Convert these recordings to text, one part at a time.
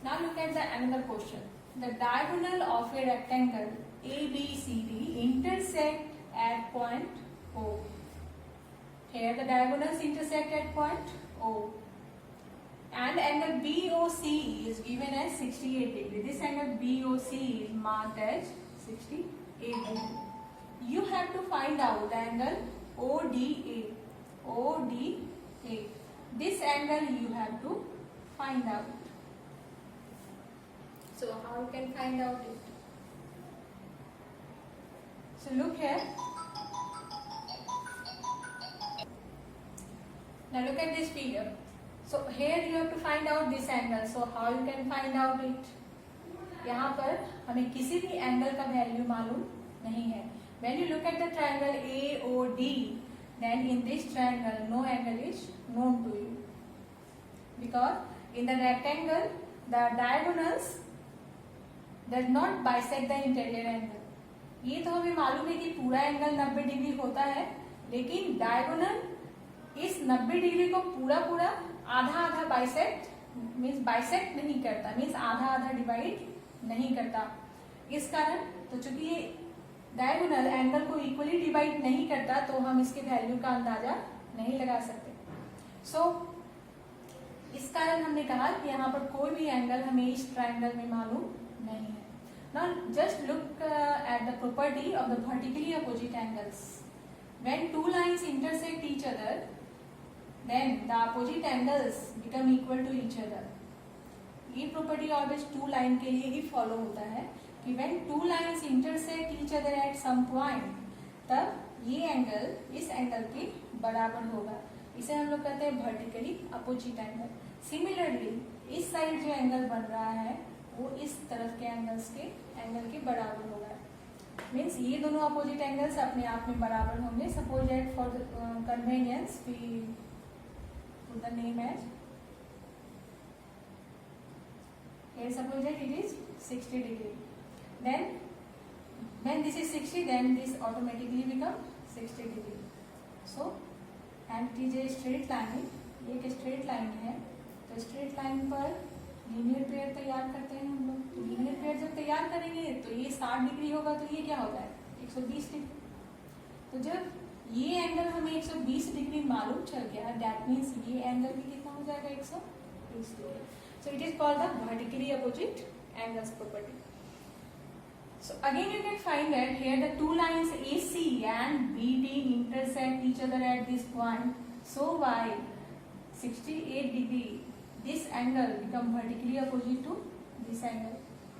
Now look at the another question. The diagonal of a rectangle ABCD intersect at point O. Here the diagonals intersect at point O. And angle BOC is given as 68 degree. This angle BOC is marked as 68 degree. You have to find out the angle ODA. ODA. This angle you have to find out. So how you can find out it? So look here. Now look at this figure. So here you have to find out this angle. So how you can find out it? यहाँ पर हमें किसी भी angle का value मालूम नहीं है. When you look at the triangle AOD, then in this triangle no angle is known to you, because in the rectangle the diagonals does not bisect the interior angle. ये तो हमें मालूम है कि पूरा एंगल 90 डिग्री होता है, लेकिन डायगोनल इस 90 डिग्री को पूरा पूरा आधा आधा बाइसेक्ट मीन्स बाइसेक्ट नहीं करता, मीन्स आधा आधा डिवाइड नहीं करता. इस कारण तो चूंकि ये डायगोनल एंगल को इक्वली डिवाइड नहीं करता, तो हम इसके वैल्यू का अंदाजा नहीं लगा सकते. इस कारण हमने कहा कि यहाँ पर कोई भी एंगल हमें इस ट्रायंगल में मालूम नहीं है. Now just look at the property of the vertically opposite angles. When two lines intersect each other, then the opposite angles become equal to each other. ये property always two line के लिए ही follow होता है कि when two lines intersect each other at some point, तब ये angle इस angle के बराबर होगा. इसे हम लोग कहते हैं vertically opposite angle. Similarly, इस साइड जो एंगल बन रहा है वो इस तरफ के एंगल के बराबर होगा. मीन्स ये दोनों अपोजिट एंगल्स अपने आप में बराबर होंगे. Suppose that for convenience we put the name as, here suppose that it is 60 degree. Then when this is 60, then this automatically become 60 degree. So and it is a straight line. ये एक straight line है, तो straight line पर linear pair तैयार करते हैं हम लोग. तो लीनियर पेयर जब तैयार करेंगे तो ये 60 डिग्री होगा, तो ये क्या होगा 120 डिग्री. तो जब ये एंगल हमें 120 डिग्री मालूम चल गया, दैट मीन्स ये एंगल भी कितना हो जाएगा 120 degree. So it is called the vertically opposite angles property. So again you can find that here the two lines AC and BD intersect each other at this point. So why 68 degree this angle become vertically opposite to this angle.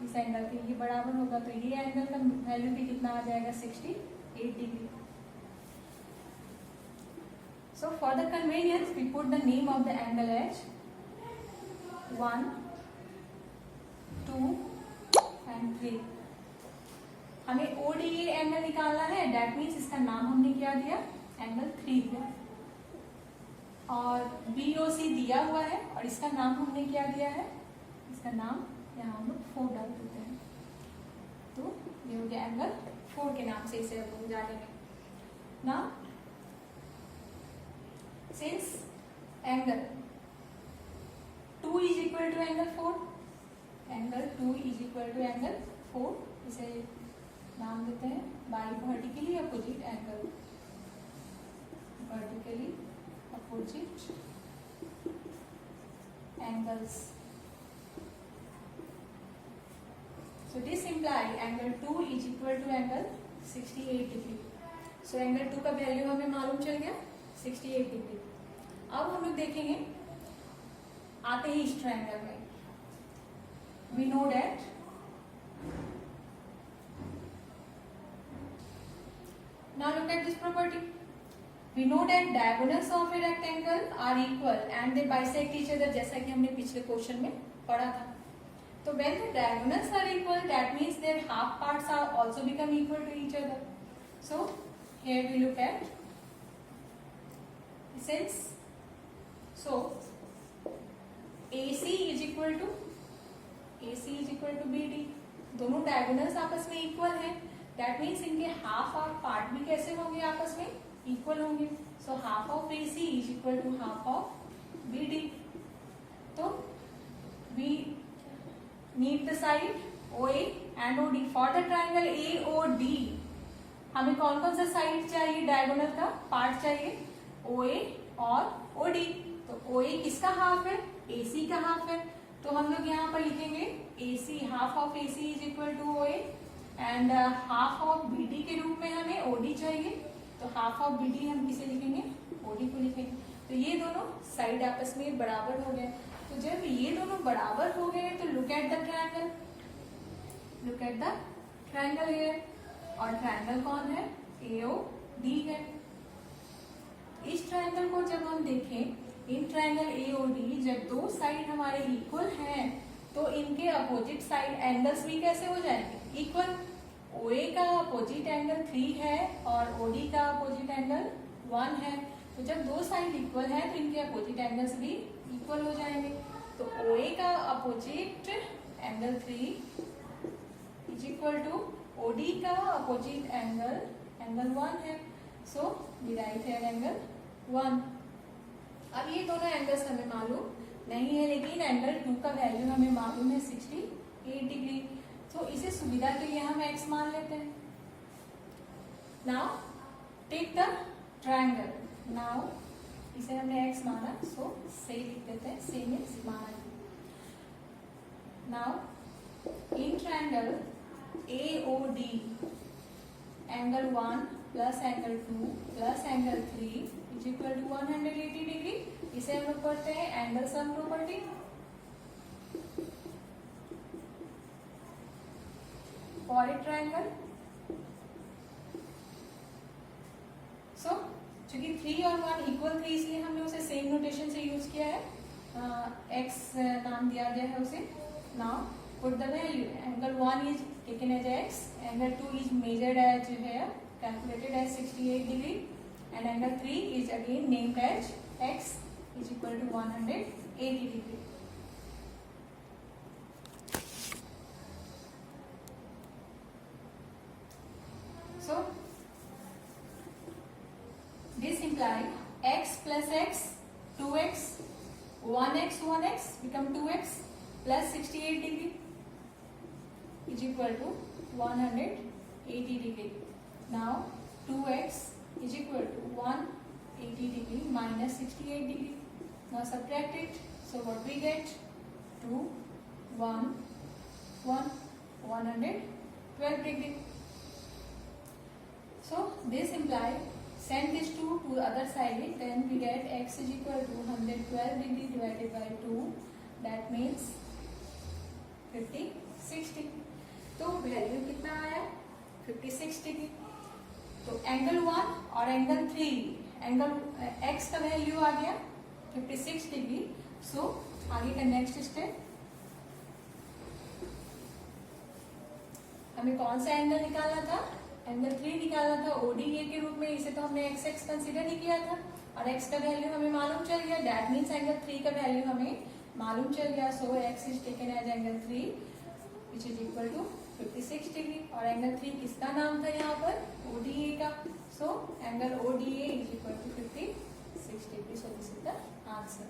इस angle के ये बराबर होगा, तो ये angle का value भी कितना आ जाएगा 68 degree. So for the convenience we put the name of the angle as 1, 2 and 3. हमें ODA एंगल निकालना है, दैट मीन्स इसका नाम हमने क्या दिया, एंगल 3 दिया. और BOC दिया हुआ है और इसका नाम हमने क्या दिया है, इसका नाम यहाँ हम लोग 4 डाल देते हैं. तो ये हो गया एंगल 4 के नाम से इसे हम जानेंगे. ना since angle 2 is equal to angle 4, angle 2 is equal to angle 4, इसे नाम देते हैं by vertically opposite angle. Vertically opposite angles. So this imply angle 2 is equal to angle 68 degree. So angle 2 का वैल्यू हमें मालूम चल गया 68 डिग्री. अब हम लोग देखेंगे आते ही इस ट्रायंगल में. We know that now look at this property. We know that diagonals of a rectangle are equal and they bisect each other, जैसा कि हमने पिछले क्वेश्चन में पढ़ा था. तो when the diagonals are equal, that means their half parts are also become equal to each other. So here we look at since so AC is equal to BD. दोनों diagonals आपस में equal हैं, that means इनके half और part भी कैसे होंगे आपस में इक्वल होंगे. So half of AC is equal to half of BD. तो meet the side OA and OD। For the triangle AOD हमें कौन कौन सा साइड चाहिए, डायगोनल का पार्ट चाहिए, OA और OD। तो OA किसका हाफ है, AC का हाफ है, तो हम लोग यहाँ पर लिखेंगे AC, half of AC is equal to OA and half of BD के रूप में हमें OD चाहिए, तो हाफ ऑफ BD हम किसे लिखेंगे, OD को लिखेंगे। तो ये दोनों साइड आपस में बराबर हो गए। तो जब ये दोनों बराबर हो गए तो look at the triangle, look at the triangle here, और ट्रायंगल कौन है, AOD है। इस ट्रायंगल को जब हम देखें, इन ट्रायंगल AOD जब दो साइड हमारे इक्वल हैं तो इनके अपोजिट साइड एंगल्स भी कैसे हो जाएंगे, इक्वल। OA का अपोजिट एंगल 3 है और OD का अपोजिट एंगल 1 है। तो जब दो साइड इक्वल है तो इनके अपोजिट एंगल्स भी इक्वल हो जाएंगे। तो OA का opposite angle 3 is equal to OD का अपोजिट एंगल 1 है। So we write here angle 1। अब ये दोनों एंगल्स हमें मालूम नहीं है, लेकिन एंगल 2 का वैल्यू हमें मालूम है 68 डिग्री। तो इसे सुविधा के लिए हम x मान लेते हैं। Now take the triangle, now इसे हमने x माना, सो सही लिख देते हैं, सेम इज माना। Now in triangle AOD angle 1 plus angle 2 plus angle 3 is equal to 180 degree. इसे हम लोग पढ़ते हैं angle sum property. For a triangle, so चूंकि 3 और 1 इक्वल थे इसलिए हमने उसे सेम नोटेशन से यूज किया है, x नाम दिया गया है उसे। Now put the value, angle 1 is taken as x, angle 2 is measured as है calculated as 68 degree and angle 3 is again named as x is equal to 180 degree. So this implies x plus x 2x 1x 1x become 2x plus 68 degree is equal to 180 degree. Now 2x is equal to 180 degree minus 68 degree. Now subtract it. So what we get? 2, 1, 1, 112 degree. So this implies, send this 2 to the other side, then we get x is equal to 112 degree divided by 2. That means 56 degree. तो value कितना आया, 56 degree. तो angle 1 और angle 3, angle x का value आ गया 56 degree. सो आगे का next step, हमें कौन सा एंगल निकालना था, एंगल 3 निकालना था ODA के रूप में। इसे तो हमने x कंसीडर नहीं किया था और x का वैल्यू हमें मालूम चल गया। दैट मीन्स एंगल 3 का वैल्यू हमें मालूम चल गया। So x is taken as angle 3 which is equal to 56 degree. और एंगल 3 किसका नाम था यहाँ पर, ODA का। So angle ODA is equal to 56 degree. So this is the answer.